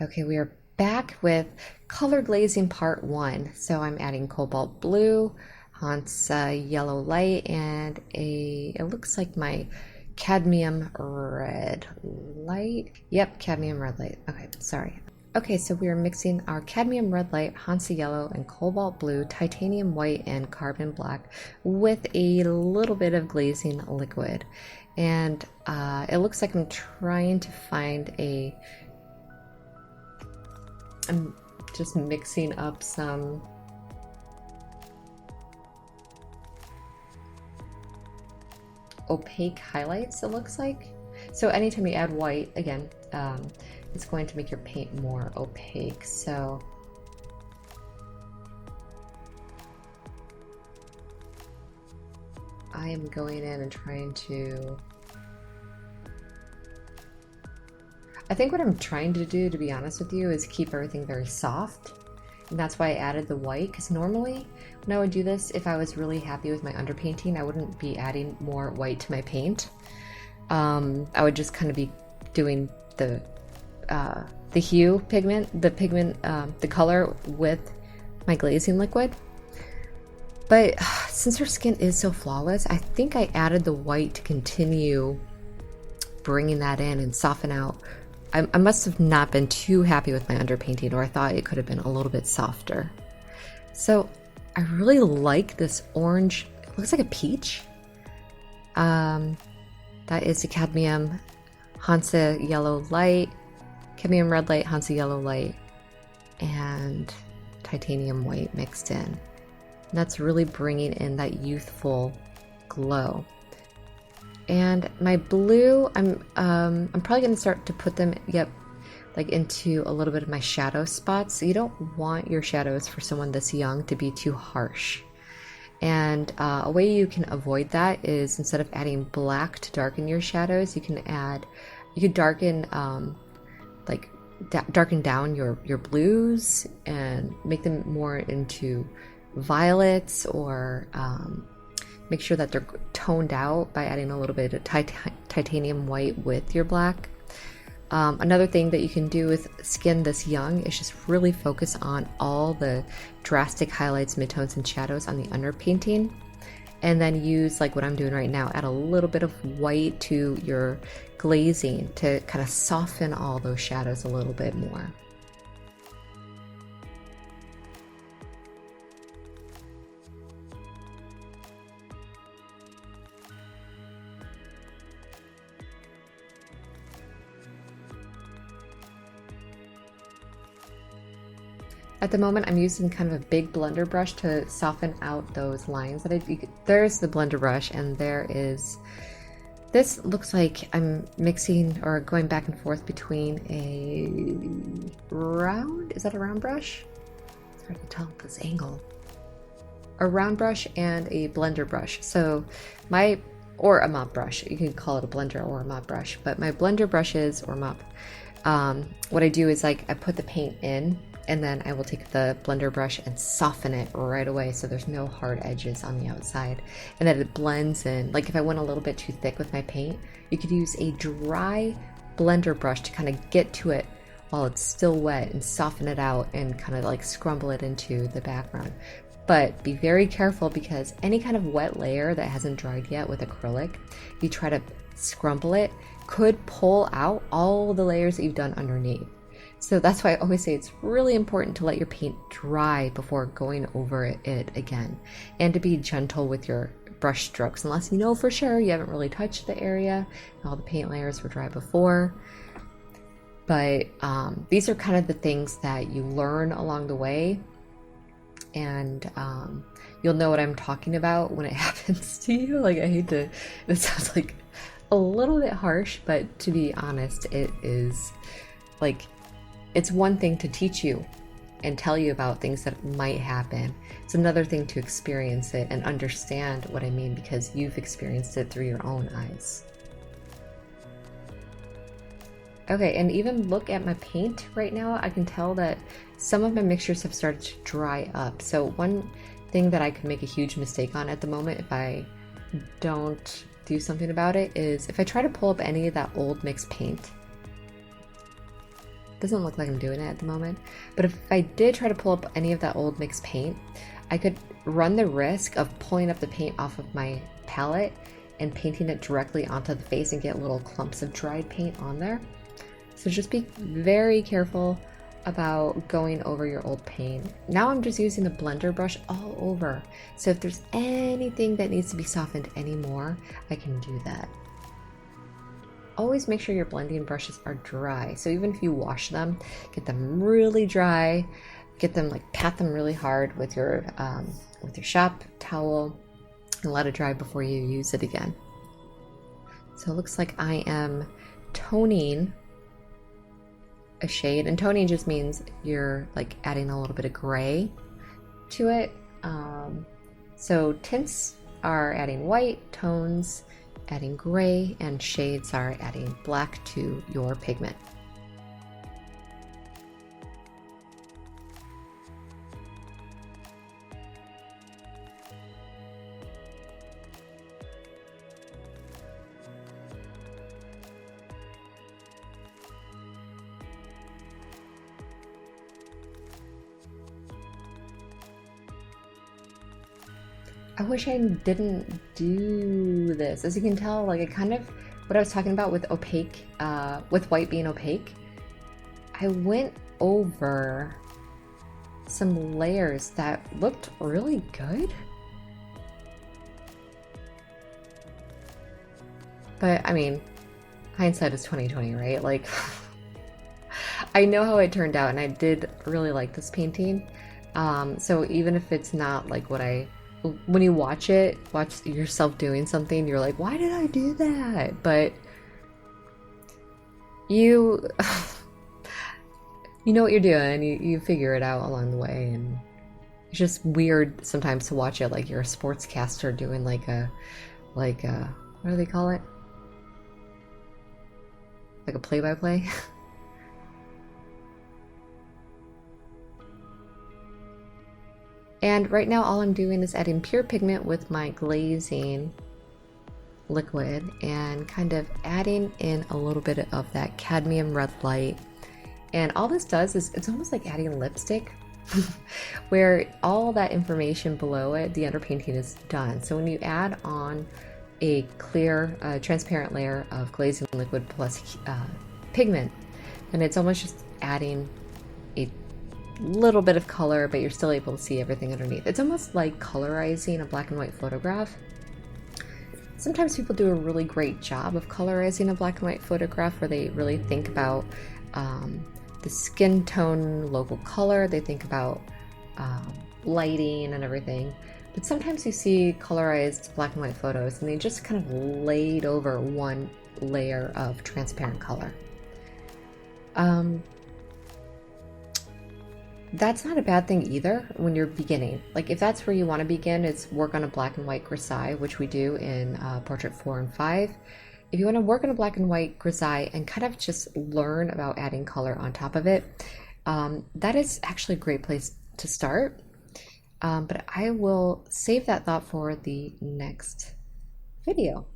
Okay, we are back with color glazing part one. So I'm adding cobalt blue, hansa yellow light, and it looks like my cadmium red light. Yep, cadmium red light. Okay, sorry. Okay, so we are mixing our cadmium red light, hansa yellow, and cobalt blue, titanium white, and carbon black with a little bit of glazing liquid. And it looks like I'm trying to find I'm just mixing up some opaque highlights, it looks like. So anytime you add white, again, it's going to make your paint more opaque. So I am going in and trying to... I think what I'm trying to do, to be honest with you, is keep everything very soft. And that's why I added the white, because normally when I would do this, if I was really happy with my underpainting, I wouldn't be adding more white to my paint. I would just kind of be doing the hue pigment, the color with my glazing liquid. But since her skin is so flawless, I think I added the white to continue bringing that in and soften out. I must have not been too happy with my underpainting, or I thought it could have been a little bit softer. So I really like this orange. It looks like a peach. That is the cadmium hansa yellow light, cadmium red light, hansa yellow light, and titanium white mixed in. And that's really bringing in that youthful glow. And my blue, I'm probably going to start to put them, like into a little bit of my shadow spots. So you don't want your shadows for someone this young to be too harsh. And a way you can avoid that is, instead of adding black to darken your shadows, you could darken, darken down your blues and make them more into violets, or make sure that they're toned out by adding a little bit of titanium white with your black. Another thing that you can do with skin this young is just really focus on all the drastic highlights, midtones, and shadows on the underpainting, and then use, like what I'm doing right now, add a little bit of white to your glazing to kind of soften all those shadows a little bit more. At the moment, I'm using kind of a big blender brush to soften out those lines that there's the blender brush, and there is, this looks like I'm mixing or going back and forth between is that a round brush? It's hard to tell this angle. A round brush and a blender brush. So or a mop brush. You can call it a blender or a mop brush, but my blender brushes or mop, what I do is, like, I put the paint in, and then I will take the blender brush and soften it right away so there's no hard edges on the outside, and that it blends in. Like if I went a little bit too thick with my paint, you could use a dry blender brush to kind of get to it while it's still wet and soften it out and kind of like scrumble it into the background. But be very careful, because any kind of wet layer that hasn't dried yet with acrylic, if you try to scrumble it, could pull out all the layers that you've done underneath. So that's why I always say it's really important to let your paint dry before going over it again, and to be gentle with your brush strokes, unless you know for sure you haven't really touched the area and all the paint layers were dry before. But these are kind of the things that you learn along the way, and you'll know what I'm talking about when it happens to you. Like, I hate to, it sounds like a little bit harsh, but to be honest, it is like, it's one thing to teach you and tell you about things that might happen. It's another thing to experience it and understand what I mean, because you've experienced it through your own eyes. Okay, and even look at my paint right now, I can tell that some of my mixtures have started to dry up. So one thing that I could make a huge mistake on at the moment, if I don't do something about it, is if I try to pull up any of that old mixed paint, Doesn't look like I'm doing it at the moment. But if I did try to pull up any of that old mixed paint, I could run the risk of pulling up the paint off of my palette and painting it directly onto the face and get little clumps of dried paint on there. So just be very careful about going over your old paint. Now I'm just using the blender brush all over. So if there's anything that needs to be softened anymore, I can do that. Always make sure your blending brushes are dry. So even if you wash them, get them really dry, get them like pat them really hard with your shop towel and let it dry before you use it again. So it looks like I am toning a shade, and toning just means you're like adding a little bit of gray to it. So tints are adding white, tones adding gray, and shades are adding black to your pigment. I wish I didn't do this. As you can tell, like it kind of, what I was talking about with opaque, with white being opaque, I went over some layers that looked really good. But I mean, hindsight is 2020, right? Like, I know how it turned out and I did really like this painting. So even if it's not like what when you watch yourself doing something, you're like, why did I do that? But you you know what you're doing, you figure it out along the way, and it's just weird sometimes to watch it like you're a sportscaster doing like a what do they call it? Like a play-by-play? And right now all I'm doing is adding pure pigment with my glazing liquid and kind of adding in a little bit of that cadmium red light. And all this does is it's almost like adding lipstick where all that information below it, the underpainting, is done. So when you add on a clear, transparent layer of glazing liquid plus pigment, then it's almost just adding a little bit of color, but you're still able to see everything underneath. It's almost like colorizing a black and white photograph. Sometimes people do a really great job of colorizing a black and white photograph where they really think about the skin tone, local color, they think about lighting and everything. But sometimes you see colorized black and white photos and they just kind of laid over one layer of transparent color. That's not a bad thing either when you're beginning. Like if that's where you want to begin, it's work on a black and white Grisaille, which we do in Portrait 4 and 5. If you want to work on a black and white Grisaille and kind of just learn about adding color on top of it, that is actually a great place to start. But I will save that thought for the next video.